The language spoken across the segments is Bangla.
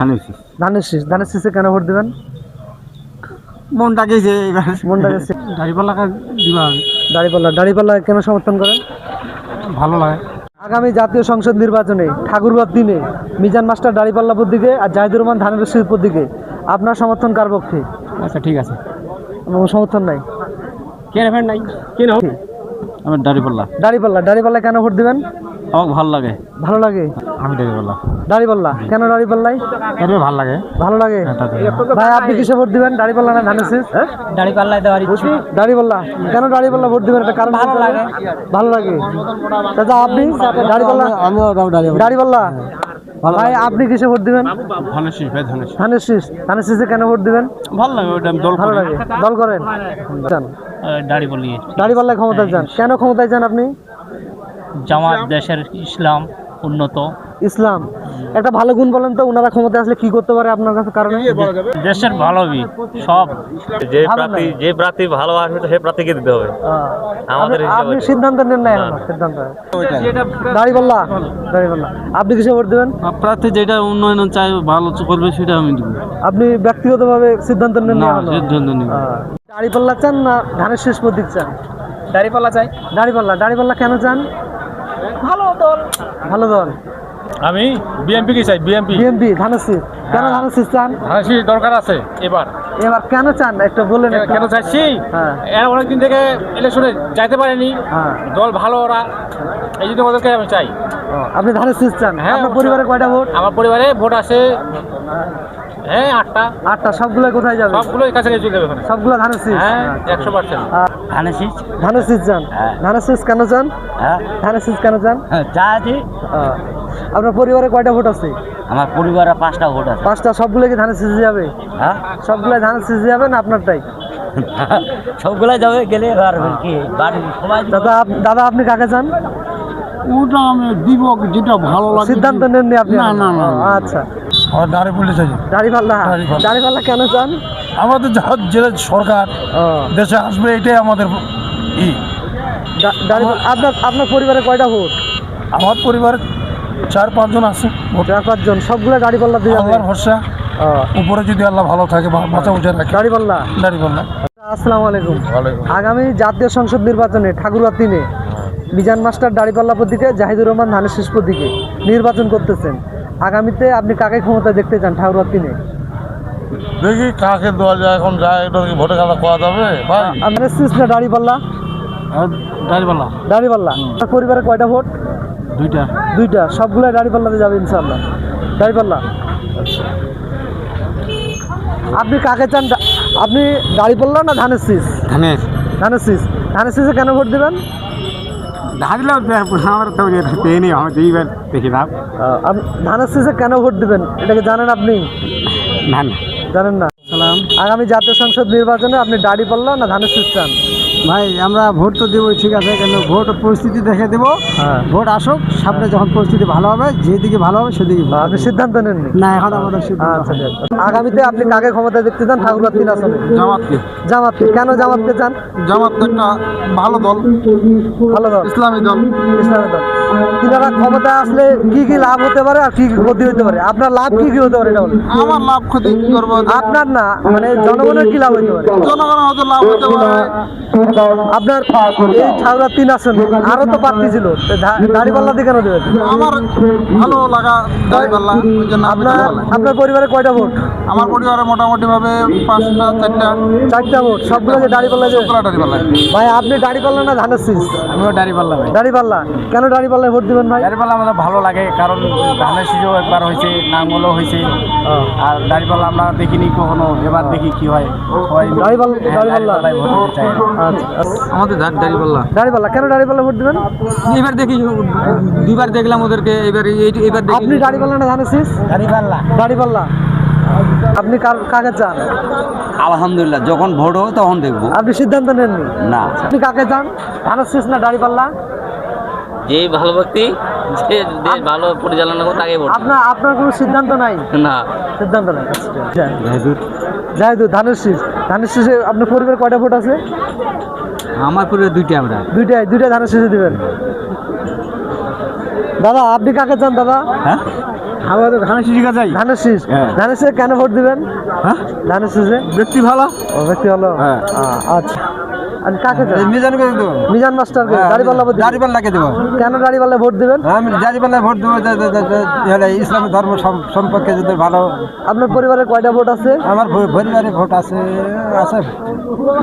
ধানের শীষ। ধানের শীষে কেন ভোট দিবেন? মনটা গেছে এবার মনটা গেছে। দাঁড়িপাল্লাকে দিবা হবে। দাড়িপাল্লা কেন সমর্থন করেন? ভালো লাগে। আগামী জাতীয় সংসদ নির্বাচনে ঠাকুরবাদ দিনে মিজান মাস্টার দাড়িপাল্লা প্রতীকে আর জাহিদুর রহমান ধানের শীষ প্রতীকে আপনার সমর্থন কার পক্ষে? আচ্ছা ঠিক আছে। আমার সমর্থন নাই। কেন ফ্যান নাই? কেন? আমার দাড়িপাল্লা কেন ভোট দিবেন? আমাকে ভালো লাগে। ভালো লাগে। আমি দাড়িপাল্লা কেন? দাড়িপাল্লাই এর ভালো লাগে। ভালো লাগে। ভাই আপনি কিসে ভোট দিবেন? দাড়িপাল্লা না ধানের শীষ? দাঁড়িপাল্লায় দেওয়ার ইচ্ছে। দাড়িপাল্লা কেন? দাড়িপাল্লা ভোট দিবেন একটা কারণ? ভালো লাগে। ভালো লাগে। দাদা আপনি দাড়িপাল্লা? আমিও দাড়িপাল্লা। ভাই আপনি কিসে ভোট দিবেন? ধানের শীষ ভাই ধানের শীষ। ধানের শীষে কেন ভোট দিবেন? ভালো লাগে। ওইটা দল ভালো লাগে। দল করেন? যান দাড়িপাল্লায় ক্ষমতায় যান। কেন ক্ষমতায় যান আপনি? জামাত দেশের ইসলাম উন্নত। ইসলাম একটা ভালো গুণ বলেন তো, ওনারা ক্ষমতায় আসলে কি করতে পারে আপনার কাছে কারণে? দেশের ভালোই সব যে প্রার্থী ভালো আসবে সে প্রার্থীকে দিতে হবে। আমাদের আপনি সিদ্ধান্ত নেন না এখন? সিদ্ধান্ত দাড়িপাল্লা। আপনি কিসে ভোট দেবেন? প্রার্থী যেটা উন্নয়ন চাই ভালো করবে সেটা আমি দেবো। আপনি ব্যক্তিগতভাবে সিদ্ধান্ত নেন না? সিদ্ধান্ত নেই। দাড়িপাল্লা চান না ধানের শীষ প্রতীক চান? দাঁড়িপাল্লা চাই। দাড়িপাল্লা কেন চান? ভালো দল। আমি বিএমপি কি চাই? বিএমপি ধানের শীষ। কেন ধানের শীষ চান? ধানের শীষ দরকার আছে এবার কেন চান একটু বললেন? কেন চাইছি? হ্যাঁ। এরা অনেকদিন থেকে ইলেকশনে যাইতে পারেনি। হ্যাঁ। দল ভালো ওরা, এই জন্য ওদেরকে আমি চাই। আপনি ধানের শীষ চান? হ্যাঁ। আপনার পরিবারে কয়টা ভোট? আমার পরিবারে ভোট আছে 8টা। সবগুলো কোথায় যাবে? সবগুলো কাছে চলে যাবে ওখানে। সবগুলো ধানের শীষ? হ্যাঁ 100%। ধানের শীষ। ধানের শীষ চান? ধানের শীষ কেন চান? ধানের শীষ কেন চান? চা আছে। আপনার পরিবারে কয়টা ভোট আছে? আমার পরিবারে 5টা ভোট আছে। 5টা। সবগুলো কি ধানের শীষে যাবে? হ্যাঁ সবগুলো ধানের শীষে যাবে না আপনারটাই? সবগুলাই যাবে গেলে আর কি বাড়ির সবাই। দাদা আপনি কাকে চান? ওটা আমি দিব যেটা ভালো লাগে। সিদ্ধান্ত নেননি আপনি? না। আচ্ছা। আর দাঁড়িপাল্লা চাই। দাড়িপাল্লা কেন চান? আমাদের যেটা সরকার দেশে আসবে এটাই আমাদের আপনার পরিবারে কয়টা ভোট? আমার পরিবারে 4-5 জন আছে। 4-5 জন। সবগুলো দাড়িপাল্লা দিয়ে যাবে? আল্লাহর ভরসা। উপরে যদি আল্লাহ ভালো থাকে বাঁচা উঠে রাখে। দাড়িপাল্লা। আসসালামু আলাইকুম। আগামী জাতীয় সংসদ নির্বাচনে ঠাকুরবাদ দিনে মিজান মাস্টার দাড়িপাল্লা প্রতীকে, জাহিদুর রহমান ধানের শীষ প্রতীকে নির্বাচন করতেছেন। আগামীতে আপনি কাকে ক্ষমতা দেখতে চান ঠাকুরবাদ দিনে? দেখি কাকে দেওয়া যায়। এখন যায় এটা কি ভোটে খেলা করা যাবে ভাই? ধানের শীষ না দাড়িপাল্লা? দাড়িপাল্লা। আপনার পরিবারে কয়টা ভোট? 2টা। সবগুলো দাড়িপাল্লাতে যাবে ইনশাআল্লাহ। দাড়িপাল্লা। আপনি কাকে চান? আপনি দাড়িপাল্লা না ধানের শীষ? ধানের শীষ। ধানের শীষে কেন ভোট দেবেন? ধানের শীষে কেন ভোট দিবেন এটাকে জানেন আপনি? জানেন না। আগামী জাতীয় সংসদ নির্বাচনে আপনি দাড়িপাল্লা না ধানের শীষ চান? ভাই আমরা ভোট তো দেবো ঠিক আছে, কিন্তু ভোট পরিস্থিতি দেখে দেবো। ভোট আসুক, সামনে যখন পরিস্থিতি ভালো হবে, যেদিকে ভালো হবে সেদিকে। আপনি সিদ্ধান্ত নেননি? না, এখন আমাদের সিদ্ধান্ত। আগামীতে আপনি কাকে ক্ষমতা দেখতে চান ঠাকুরবাদ 3 আসনে? জামাতকে। কেন জামাতকে চান? জামাত একটা ভালো দল। ইসলামী দল। তিনারা ক্ষমতা আসলে কি কি লাভ হতে পারে আর কি কি ক্ষতি হতে পারে? আপনার লাভ কি কি হতে পারে এটা বলুন। আমার লাভ ক্ষতি কি করবো? আপনার না, মানে জনগণের কি লাভ হতে পারে? জনগণের হয়তো লাভ হতে পারে। আপনার এই ঠাকুরবাদ 3 আসন আরো তো প্রার্থী ছিল, দাড়িপাল্লা দিয়ে কেন দেবেন? আমার ভালো লাগা দাড়িপাল্লা। আপনার পরিবারে কয়টা ভোট? আমার পরিবারে মোটামুটি ভাবে 5টা 4টা ভোট। সবগুলো যে দাড়িপাল্লা? ভাই আপনি দাড়িপাল্লা না ধানের শীষ? আমিও দাড়িপাল্লা। দাড়িপাল্লা। কেন দাড়িপাল্লায় ভোট দিবেন ভাই? দাঁড়িপাল্লা আমাদের ভালো লাগে, কারণ ধানের শীষও একবার হয়েছে, নাঙ্গলও হয়েছে। আর দাঁড়িপাল্লা আমরা দেখিনি কখনো, এবার দেখি কি হয়। দাড়িপাল্লা। আমাদের দাড়িপাল্লা। কেন দাড়িপাল্লা ভোট দিবেন? এবার দেখি, 2বার দেখলাম ওদেরকে। এবার আপনি দাড়িপাল্লা না ধানের শীষ? দাড়িপাল্লা। আপনি কাকে চান? আলহামদুলিল্লাহ, যখন ভোট হবে তখন দেখবো। আপনি সিদ্ধান্ত নেননি? না। আপনি কাকে চান? ধানের শীষ না দাড়িপাল্লা? যে ভালো ব্যক্তি, যে দেশ ভালো পরিচালনা করে তাকে ভোট। আপনার কোনো সিদ্ধান্ত নাই? না, সিদ্ধান্ত নাই। জাহিদুর। ধানের শীষ। ধানের শীষে আপনার পরিবারে কয়টা ভোট আছে? আমার পরিবার 2টা। আমরা 2টা ধানের শীষে দিবেন। দাদা আপনি কাকে চান দাদা? আমাদের ধানের শীষ গাছ যাই। ধানের শীষ। হ্যাঁ। ধানের শীষে কেন ভোট দিবেন? হ্যাঁ, ধানের শীষে ব্যক্তি ভালো। ও ব্যক্তি হলো। হ্যাঁ। আচ্ছা, আর কাকে চান? মিজান করে দেবো। মিজান মাস্টারকে দাড়িপাল্লা প্রতীকে। দাড়িপাল্লাকে দেবো। কেন দাড়িপাল্লায় ভোট দিবেন? আমি দাড়িপাল্লায় ভোট দেবো। ইসলামী ধর্ম সম্পর্কে যদি ভালো। আপনার পরিবারে কয়টা ভোট আছে? আমার পরিবারে ভোট আছে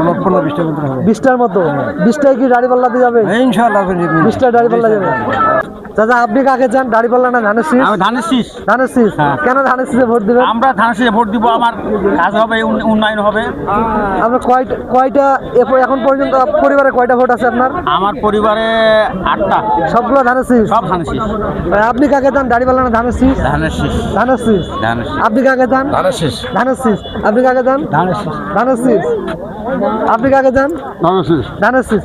15-20টা মতো হবে। 20টার মতো। 20টায় কি দাড়িপাল্লাতে যাবে? ইনশাআল্লাহ 20টা দাড়িপাল্লা যাবে। চাচা আপনি কাকে চান, দাড়িপাল্লা না ধানের শীষ? আমি ধানের শীষ। ধানের শীষ। কেন ধানের শীষে ভোট দিবেন? আমরা ধানের শীষে ভোট দিব, আমার কাজ হবে, উন্নয়ন হবে। আপনার কয়টা এখন পর্যন্ত পরিবারে কয়টা ভোট আছে আপনার? আমার পরিবারে 8টা, সবগুলো ধানের শীষ। সব ধানের শীষ। আপনি কাকে চান, দাড়িপাল্লা না ধানের শীষ? ধানের শীষ। ধানের শীষ। ধানের শীষ। আপনি কাকে চান? ধানের শীষ। ধানের শীষ। আপনি কাকে চান? ধানের শীষ। ধানের শীষ। আপনি কাকে চান? ধানের শীষ। ধানের শীষ।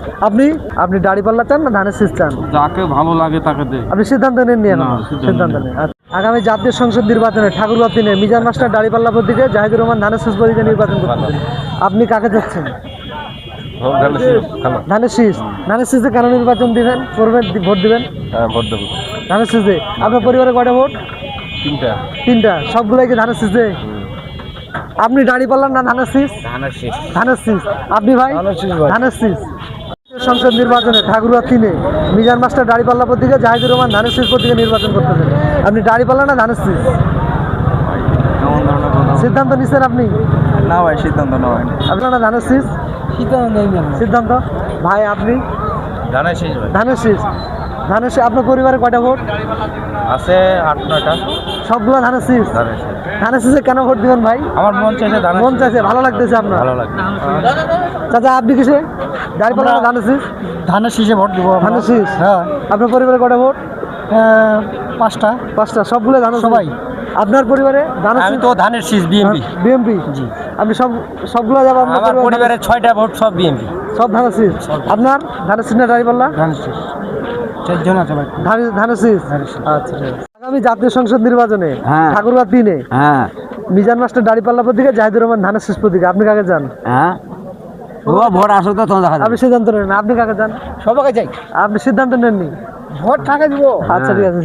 আপনি দাড়িপাল্লা চান না ধানের শীষ চান? যাকে ভালো লাগে তাকে দে। আপনি সিদ্ধান্ত নেননি এখন? সিদ্ধান্ত নেন। আচ্ছা। আগামী জাতীয় সংসদ নির্বাচনে ঠাকুরগাঁও 3-এ মিজান মাস্টার দাড়িপাল্লা প্রতীকে, জাহিদুর রহমান ধানের শীষ প্রতীকে নির্বাচন করতেছেন। আপনি কাকে চাচ্ছেন? ধানের শীষ। ধানের শীষে কেন নির্বাচন দিবেন, করবেন, ভোট দিবেন? ভোট দেবো। ধানের শীষে। আপনার পরিবারে কয়টা ভোট? 3টা। সবগুলোই কি ধানের শীষে? আপনি দাড়িপাল্লা না ধানের শীষ? ধানের শীষ। ধানের শীষ। আপনি ভাই? ধানের শীষ ভাই। ধানের শীষ। সংসদ নির্বাচনে ঠাকুরগাঁও 3-এ মিজান মাস্টার দাড়িপাল্লা প্রতীকে, জাহিদুর রহমান ধানের শীষ প্রতীকে নির্বাচন করতেছেন। আপনি দাড়িপাল্লা না ধানের শীষ? সিদ্ধান্ত নিচ্ছেন আপনি? না ভাই, সিদ্ধান্ত না হয়। আপনার না ধানের শীষ? সিদ্ধান্ত। ভাই আপনি? ধানের শীষ ভাই। ধানের শীষ। ধানের শীষ। আপনার পরিবারে কয়টা ভোট আছে 8-9টা। সবগুলো ধানের শীষ। ধানের শীষ। ধানের শীষে কেন ভোট দিবেন ভাই? আমার মন চাইছে ধানের মন চাইছে, ভালো লাগতেছে আপনার? ভালো লাগে। চাচা আপনি কিসে, দাড়িপাল্লা না ধানের শীষ? ধানের শীষে ভোট দেবো। ধানের শীষ। হ্যাঁ। আপনার পরিবারে কয়টা ভোট? 5টা। 5টা। সবগুলো ধানের শীষ? সবাই। আপনার পরিবারে ধানের আমি শীষ? তো ধানের শীষ, বিএমপি। বিএমপি। আপনি সবগুলো যাবো আপনার আমার পরিবারে? পরিবারে 6টা ভোট, সব বিএমপি। সব ধানের শীষ। আপনার ধানের শীষ না দাড়িপাল্লা? ধানের শীষ। 4 জন আছে ভাই। ধানের শীষ। আচ্ছা ঠিক আছে। আগামী জাতীয় সংসদ নির্বাচনে হ্যাঁ। ঠাকুরগাঁও 3-এ হ্যাঁ। মিজান মাস্টার দাড়িপাল্লা প্রতীকে, জাহিদুর রহমান ধানের শীষ প্রতীকে। আপনি কাকে চান? হ্যাঁ। ও ভোট আসলে তো দেখা আপনি সিদ্ধান্ত নেন। আপনি কাকে চান? সবাইকে চাই। আপনি সিদ্ধান্ত নেননি? ভোট কাকে দিব? আচ্ছা ঠিক আছে।